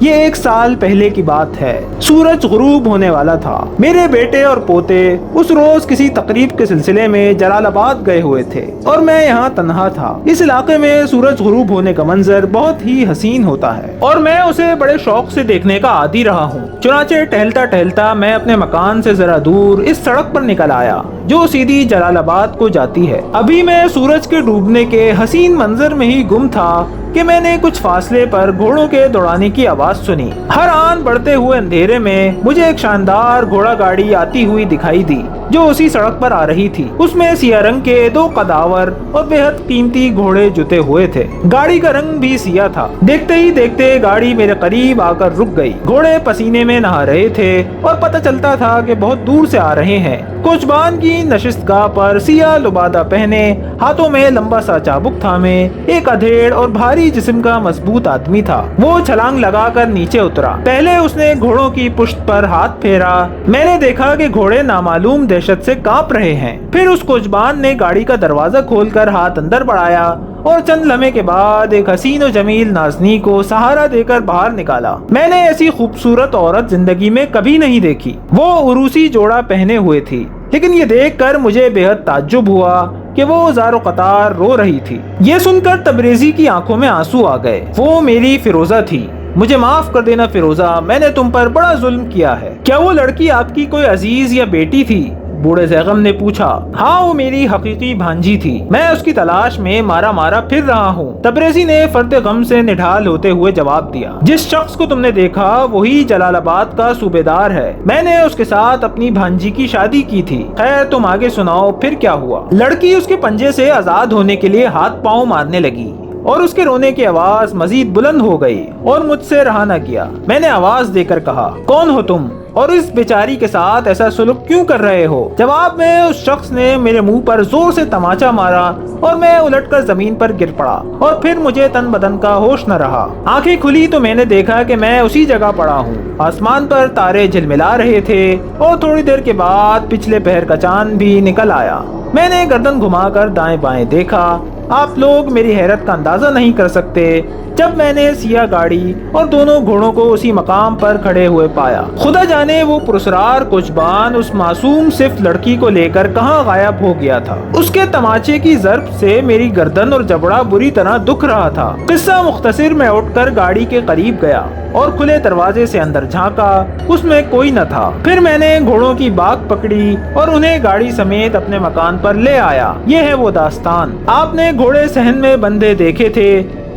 یہ 1 سال پہلے کی بات ہے۔ سورج غروب ہونے والا تھا۔ میرے بیٹے اور پوتے اس روز کسی تقریب کے سلسلے میں جلال آباد گئے ہوئے تھے اور میں یہاں تنہا تھا۔ اس علاقے میں سورج غروب ہونے کا منظر بہت ہی حسین ہوتا ہے اور میں اسے بڑے شوق سے دیکھنے کا عادی رہا ہوں۔ چنانچہ ٹہلتا ٹہلتا میں اپنے مکان سے ذرا دور اس سڑک پر نکل آیا جو سیدھی جلال آباد کو جاتی ہے۔ ابھی میں سورج کے ڈوبنے کے حسین منظر میں ہی گم تھا کہ میں نے کچھ فاصلے پر گھوڑوں کے دوڑانے کی آواز سنی۔ ہر آن بڑھتے ہوئے اندھیرے میں مجھے ایک شاندار گھوڑا گاڑی آتی ہوئی دکھائی دی جو اسی سڑک پر آ رہی تھی۔ اس میں سیاہ رنگ کے 2 قداور اور بے حد قیمتی گھوڑے جتے ہوئے تھے۔ گاڑی کا رنگ بھی سیاہ تھا۔ دیکھتے ہی دیکھتے گاڑی میرے قریب آ کر رک گئی۔ گھوڑے پسینے میں نہا رہے تھے اور پتہ چلتا تھا کہ بہت دور سے آ رہے ہیں۔ کوچبان کی نشست گاہ پر سیاہ لبادہ پہنے، ہاتھوں میں لمبا سا چابک تھامے ایک ادھیڑ اور بھاری جسم کا مضبوط آدمی تھا۔ وہ چھلانگ لگا کر نیچے اترا۔ پہلے اس نے گھوڑوں کی پشت پر ہاتھ پھیرا۔ میں نے دیکھا کہ گھوڑے نامعلوم دہشت سے کانپ رہے ہیں۔ پھر اس کوچبان نے گاڑی کا دروازہ کھول کر ہاتھ اندر بڑھایا اور چند لمحے کے بعد ایک حسین و جمیل نازنی کو سہارا دے کر باہر نکالا۔ میں نے ایسی خوبصورت عورت زندگی میں کبھی نہیں دیکھی۔ وہ عروسی جوڑا پہنے ہوئے تھی، لیکن یہ دیکھ کر مجھے بے حد تعجب ہوا کہ وہ زار و قطار رو رہی تھی۔ یہ سن کر تبریزی کی آنکھوں میں آنسو آ گئے۔ وہ میری فیروزہ تھی۔ مجھے معاف کر دینا فیروزہ، میں نے تم پر بڑا ظلم کیا ہے۔ کیا وہ لڑکی آپ کی کوئی عزیز یا بیٹی تھی؟ بوڑھے زیغم نے پوچھا۔ ہاں، وہ میری حقیقی بھانجی تھی۔ میں اس کی تلاش میں مارا مارا پھر رہا ہوں، تبریزی نے فرد غم سے نڈھال ہوتے ہوئے جواب دیا۔ جس شخص کو تم نے دیکھا وہی جلال آباد کا صوبیدار ہے۔ میں نے اس کے ساتھ اپنی بھانجی کی شادی کی تھی۔ خیر، تم آگے سناؤ، پھر کیا ہوا؟ لڑکی اس کے پنجے سے آزاد ہونے کے لیے ہاتھ پاؤں مارنے لگی اور اس کے رونے کی آواز مزید بلند ہو گئی اور مجھ سے رہا نہ گیا۔ میں نے آواز دے کر کہا، کون ہو تم اور اس بیچاری کے ساتھ ایسا سلوک کیوں کر رہے ہو؟ جواب میں اس شخص نے میرے منہ پر زور سے تماچا مارا اور میں الٹ کر زمین پر گر پڑا اور پھر مجھے تن بدن کا ہوش نہ رہا۔ آنکھیں کھلی تو میں نے دیکھا کہ میں اسی جگہ پڑا ہوں۔ آسمان پر تارے جھلملا رہے تھے اور تھوڑی دیر کے بعد پچھلے پہر کا چاند بھی نکل آیا۔ میں نے گردن گھما کر دائیں بائیں دیکھا۔ آپ لوگ میری حیرت کا اندازہ نہیں کر سکتے جب میں نے سیاہ گاڑی اور دونوں گھوڑوں کو اسی مقام پر کھڑے ہوئے پایا۔ خدا جانے وہ پرسرار کوچبان اس معصوم صرف لڑکی کو لے کر کہاں غائب ہو گیا تھا۔ اس کے تماچے کی ضرب سے میری گردن اور جبڑا بری طرح دکھ رہا تھا۔ قصہ مختصر، میں اٹھ کر گاڑی کے قریب گیا اور کھلے دروازے سے اندر جھانکا۔ اس میں کوئی نہ تھا۔ پھر میں نے گھوڑوں کی باگ پکڑی اور انہیں گاڑی سمیت اپنے مکان پر لے آیا۔ یہ ہے وہ داستان۔ آپ نے گھوڑے صحن میں بندھے دیکھے تھے،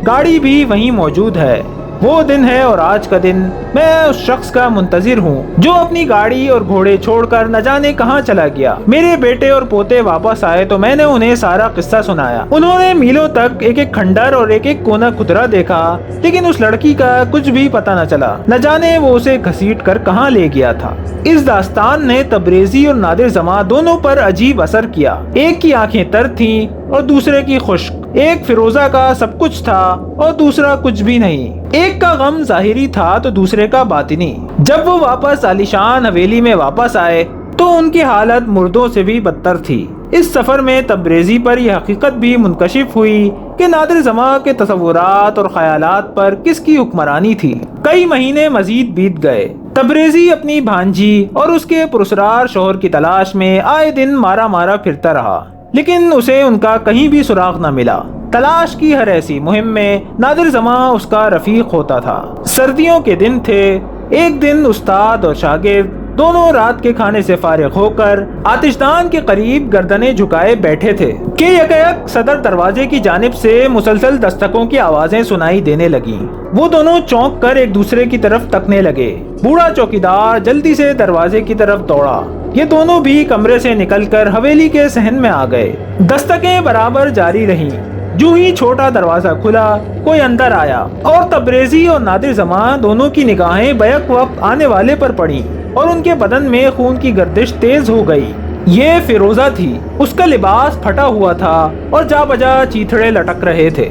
گاڑی بھی وہیں موجود ہے۔ وہ دن ہے اور آج کا دن میں اس شخص کا منتظر ہوں جو اپنی گاڑی اور گھوڑے چھوڑ کر نہ جانے کہاں چلا گیا۔ میرے بیٹے اور پوتے واپس آئے تو میں نے انہیں سارا قصہ سنایا۔ انہوں نے میلوں تک ایک ایک کھنڈر اور ایک ایک کونا کترا دیکھا، لیکن اس لڑکی کا کچھ بھی پتہ نہ چلا۔ نہ جانے وہ اسے گھسیٹ کر کہاں لے گیا تھا۔ اس داستان نے تبریزی اور نادر جماں دونوں پر عجیب اثر کیا۔ ایک کی آنکھیں تر تھیں اور دوسرے کی خشک۔ ایک فیروزہ کا سب کچھ تھا اور دوسرا کچھ بھی نہیں۔ ایک کا غم ظاہری تھا تو دوسرے کا باطنی۔ جب وہ واپس عالیشان حویلی میں واپس آئے تو ان کی حالت مردوں سے بھی بدتر تھی۔ اس سفر میں تبریزی پر یہ حقیقت بھی منکشف ہوئی کہ نادر جماں کے تصورات اور خیالات پر کس کی حکمرانی تھی۔ کئی مہینے مزید بیت گئے۔ تبریزی اپنی بھانجی اور اس کے پرسرار شوہر کی تلاش میں آئے دن مارا مارا پھرتا رہا، لیکن اسے ان کا کہیں بھی سراغ نہ ملا۔ تلاش کی ہر ایسی مہم میں نادر جماں اس کا رفیق ہوتا تھا۔ سردیوں کے دن تھے۔ ایک دن استاد اور شاگرد دونوں رات کے کھانے سے فارغ ہو کر آتش دان کے قریب گردنیں جھکائے بیٹھے تھے کہ یکایک صدر دروازے کی جانب سے مسلسل دستکوں کی آوازیں سنائی دینے لگیں۔ وہ دونوں چونک کر ایک دوسرے کی طرف تکنے لگے۔ بوڑھا چوکیدار جلدی سے دروازے کی طرف دوڑا۔ یہ دونوں بھی کمرے سے نکل کر حویلی کے صحن میں آ گئے۔ دستکیں برابر جاری رہیں۔ جو ہی چھوٹا دروازہ کھلا، کوئی اندر آیا اور تبریزی اور نادر جماں دونوں کی نگاہیں بیک وقت آنے والے پر پڑیں اور ان کے بدن میں خون کی گردش تیز ہو گئی۔ یہ فیروزہ تھی۔ اس کا لباس پھٹا ہوا تھا اور جا بجا چیتھڑے لٹک رہے تھے۔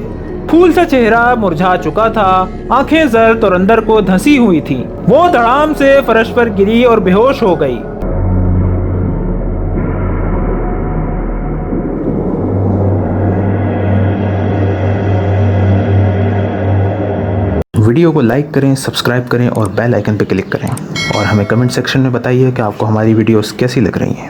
پھول سا چہرہ مرجھا چکا تھا، آنکھیں زرد اور اندر کو دھنسی ہوئی تھی۔ وہ دھڑام سے فرش پر گری اور بے ہوش ہو گئی۔ ویڈیو کو لائک کریں، سبسکرائب کریں اور بیل آئیکن پہ کلک کریں، اور ہمیں کمنٹ سیکشن میں بتائیے کہ آپ کو ہماری ویڈیوز کیسی لگ رہی ہیں۔